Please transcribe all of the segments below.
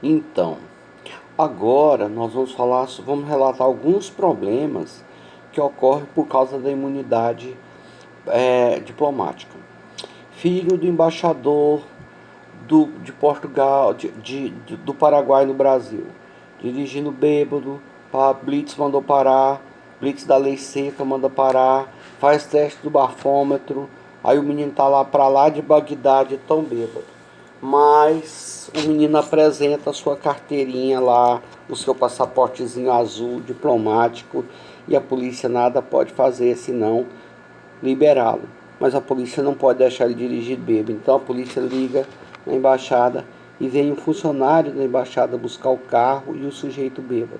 Então, agora nós vamos relatar alguns problemas que ocorrem por causa da imunidade diplomática. Filho do embaixador de Portugal, do Paraguai no Brasil, dirigindo bêbado, a Blitz mandou parar, Blitz da lei seca manda parar, faz teste do bafômetro, aí o menino tá lá pra lá de Bagdá, tão bêbado. Mas o menino apresenta a sua carteirinha lá, o seu passaportezinho azul diplomático, e a polícia nada pode fazer senão liberá-lo. Mas a polícia não pode deixar ele dirigir bêbado. Então a polícia liga na embaixada e vem um funcionário da embaixada buscar o carro e o sujeito bêbado.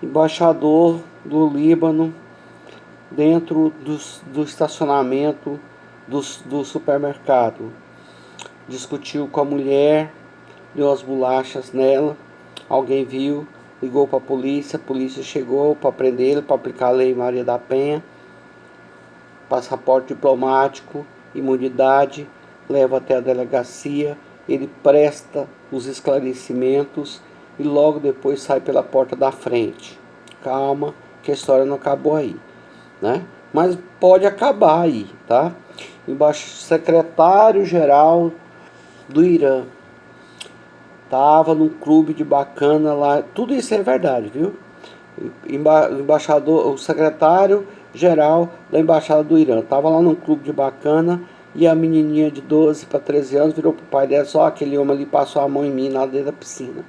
Embaixador do Líbano, dentro do estacionamento do supermercado, discutiu com a mulher, deu as bolachas nela, alguém viu, ligou para a polícia chegou para prender ele, para aplicar a lei Maria da Penha, passaporte diplomático, imunidade, leva até a delegacia, ele presta os esclarecimentos e logo depois sai pela porta da frente. Calma, que a história não acabou aí, né? Mas pode acabar aí, tá? Secretário-geral do Irã estava num clube de bacana lá, tudo isso é verdade, viu? O secretário-geral da embaixada do Irã estava lá num clube de bacana e a menininha de 12 para 13 anos virou pro pai dela, só aquele homem ali passou a mão em mim lá dentro da piscina.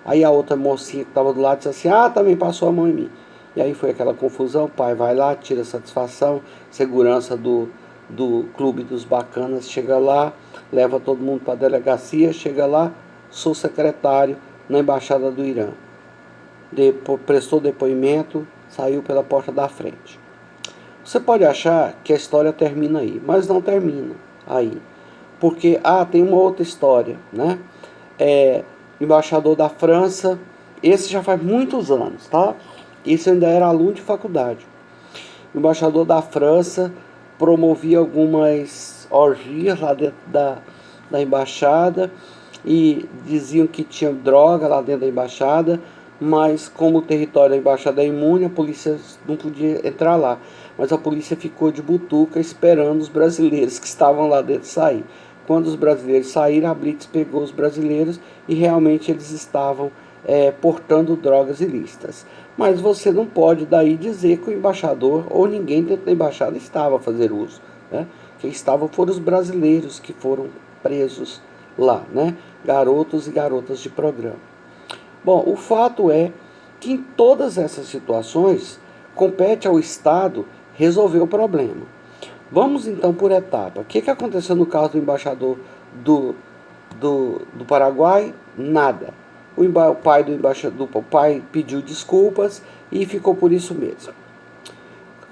Aí a outra mocinha que estava do lado disse assim, também passou a mão em mim. E aí foi aquela confusão, o pai vai lá, tira satisfação, segurança do clube dos bacanas, chega lá, leva todo mundo para a delegacia, chega lá, sou secretário na embaixada do Irã. Prestou depoimento, saiu pela porta da frente. Você pode achar que a história termina aí, mas não termina aí. Porque, tem uma outra história, né? Embaixador da França, esse já faz muitos anos, tá? Esse ainda era aluno de faculdade. O embaixador da França promovia algumas orgias lá dentro da embaixada e diziam que tinha droga lá dentro da embaixada, mas como o território da embaixada é imune, a polícia não podia entrar lá. Mas a polícia ficou de butuca esperando os brasileiros que estavam lá dentro sair. Quando os brasileiros saíram, a Blitz pegou os brasileiros e realmente eles estavam portando drogas ilícitas. Mas você não pode daí dizer que o embaixador ou ninguém dentro da embaixada estava a fazer uso, né? Quem estavam foram os brasileiros que foram presos lá, né? Garotos e garotas de programa. Bom, o fato é que em todas essas situações compete ao Estado resolver o problema. Vamos então por etapa. O que aconteceu no caso do embaixador do Paraguai? Nada. O pai pediu desculpas e ficou por isso mesmo.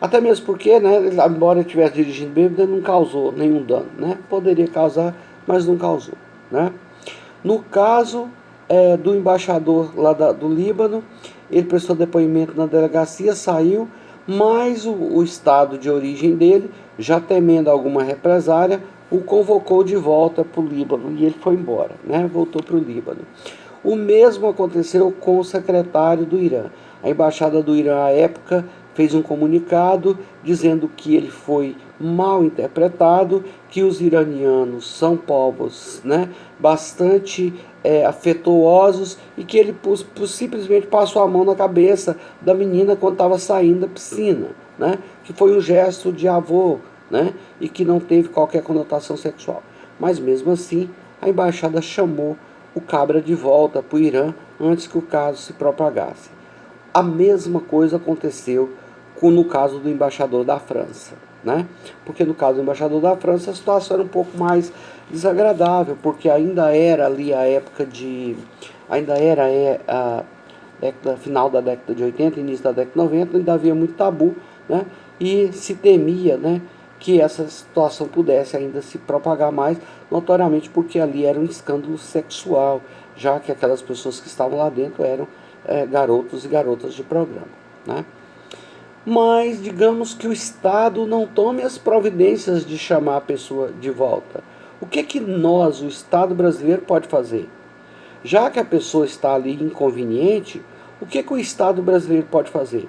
Até mesmo porque, né, embora ele estivesse dirigindo bêbado, ele não causou nenhum dano, né? Poderia causar, mas não causou, né? No caso do embaixador lá do Líbano, ele prestou depoimento na delegacia, saiu, mas o estado de origem dele, já temendo alguma represária, o convocou de volta para o Líbano e ele foi embora, né? Voltou para o Líbano. O mesmo aconteceu com o secretário do Irã. A embaixada do Irã, à época, fez um comunicado dizendo que ele foi mal interpretado, que os iranianos são povos, né, bastante afetuosos e que ele simplesmente passou a mão na cabeça da menina quando estava saindo da piscina, né, que foi um gesto de avô, né, e que não teve qualquer conotação sexual. Mas mesmo assim, a embaixada chamou o cabra de volta para o Irã antes que o caso se propagasse. A mesma coisa aconteceu no caso do embaixador da França, né? Porque no caso do embaixador da França a situação era um pouco mais desagradável, porque ainda era ali a época final da década de 80, início da década de 90, ainda havia muito tabu, né? E se temia, né, que essa situação pudesse ainda se propagar mais, notoriamente porque ali era um escândalo sexual, já que aquelas pessoas que estavam lá dentro eram garotos e garotas de programa, né? Mas digamos que o Estado não tome as providências de chamar a pessoa de volta. O que nós, o Estado brasileiro, pode fazer? já que a pessoa está ali inconveniente, o que o Estado brasileiro pode fazer?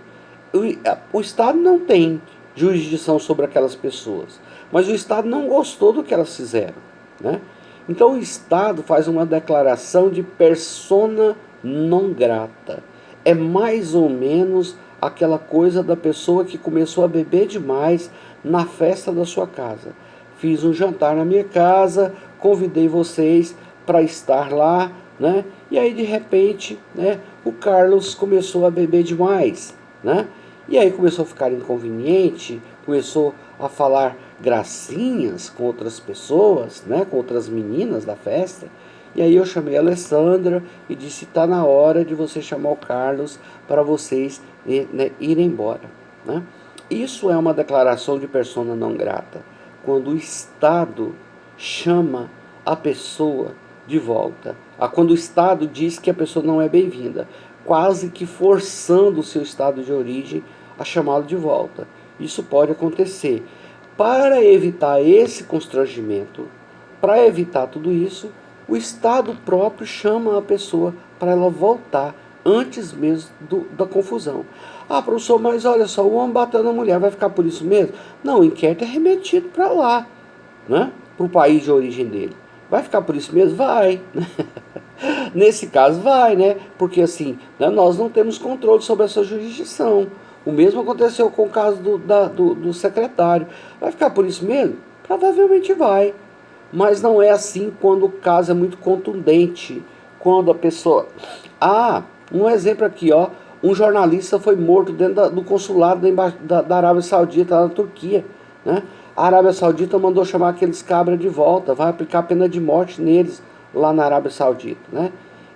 O Estado não tem jurisdição sobre aquelas pessoas, mas o Estado não gostou do que elas fizeram, né? Então o Estado faz uma declaração de persona non grata. É mais ou menos aquela coisa da pessoa que começou a beber demais na festa da sua casa. Fiz um jantar na minha casa, convidei vocês para estar lá, né? E aí de repente, né, o Carlos começou a beber demais, né? E aí começou a ficar inconveniente, começou a falar gracinhas com outras pessoas, né, com outras meninas da festa. E aí eu chamei a Alessandra e disse: está na hora de você chamar o Carlos para vocês, né, irem embora, né? Isso é uma declaração de persona não grata, quando o Estado chama a pessoa de volta, quando o Estado diz que a pessoa não é bem-vinda, quase que forçando o seu estado de origem a chamá-lo de volta. Isso pode acontecer. Para evitar esse constrangimento, para evitar tudo isso, o Estado próprio chama a pessoa para ela voltar antes mesmo da confusão. Ah, professor, mas olha só, o homem bateu na mulher, vai ficar por isso mesmo? Não, o inquérito é remetido para lá, né? Para o país de origem dele. Vai ficar por isso mesmo? Vai. Nesse caso vai, né? Porque assim, né, nós não temos controle sobre essa jurisdição. O mesmo aconteceu com o caso do secretário. Vai ficar por isso mesmo? Provavelmente vai. Mas não é assim quando o caso é muito contundente. Quando a pessoa... Ah, um exemplo aqui, ó. Um jornalista foi morto dentro do consulado da Arábia Saudita, lá na Turquia, né? A Arábia Saudita mandou chamar aqueles cabras de volta, vai aplicar a pena de morte neles lá na Arábia Saudita, né?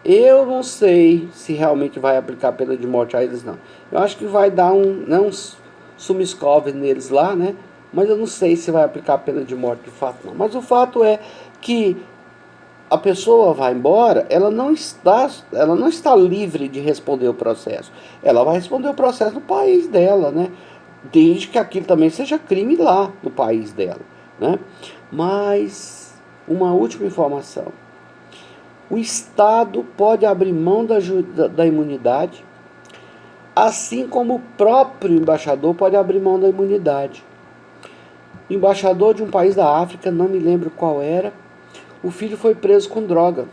Eu não sei se realmente vai aplicar a pena de morte a eles, não. Eu acho que vai dar uns sumiskov neles lá, né? Mas eu não sei se vai aplicar a pena de morte de fato, não. Mas o fato é que a pessoa vai embora, ela não está livre de responder o processo. Ela vai responder o processo no país dela, né? Desde que aquilo também seja crime lá no país dela, né? Mas uma última informação: o Estado pode abrir mão da imunidade, assim como o próprio embaixador pode abrir mão da imunidade. O embaixador de um país da África, não me lembro qual era, o filho foi preso com droga.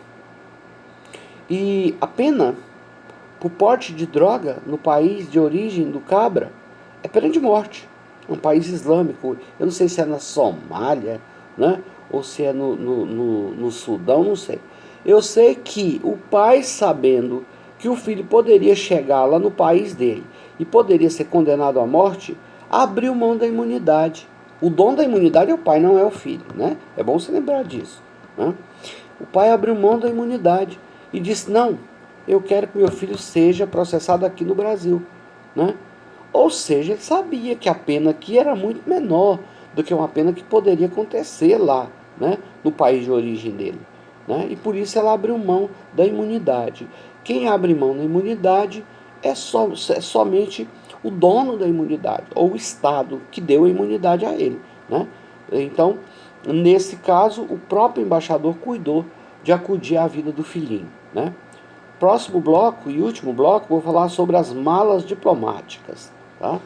E a pena por porte de droga no país de origem do cabra é pena de morte. É um país islâmico. Eu não sei se é na Somália, né? Ou se é no Sudão, não sei. Eu sei que o pai, sabendo que o filho poderia chegar lá no país dele e poderia ser condenado à morte, abriu mão da imunidade. O dono da imunidade é o pai, não é o filho, né? É bom você lembrar disso, né? O pai abriu mão da imunidade e disse: não, eu quero que meu filho seja processado aqui no Brasil, né? Ou seja, ele sabia que a pena aqui era muito menor do que uma pena que poderia acontecer lá, né, no país de origem dele, né? E por isso ela abriu mão da imunidade. Quem abre mão da imunidade é somente o dono da imunidade, ou o Estado que deu a imunidade a ele, né? Então, nesse caso, o próprio embaixador cuidou de acudir à vida do filhinho, né? Próximo bloco e último bloco, vou falar sobre as malas diplomáticas, tá?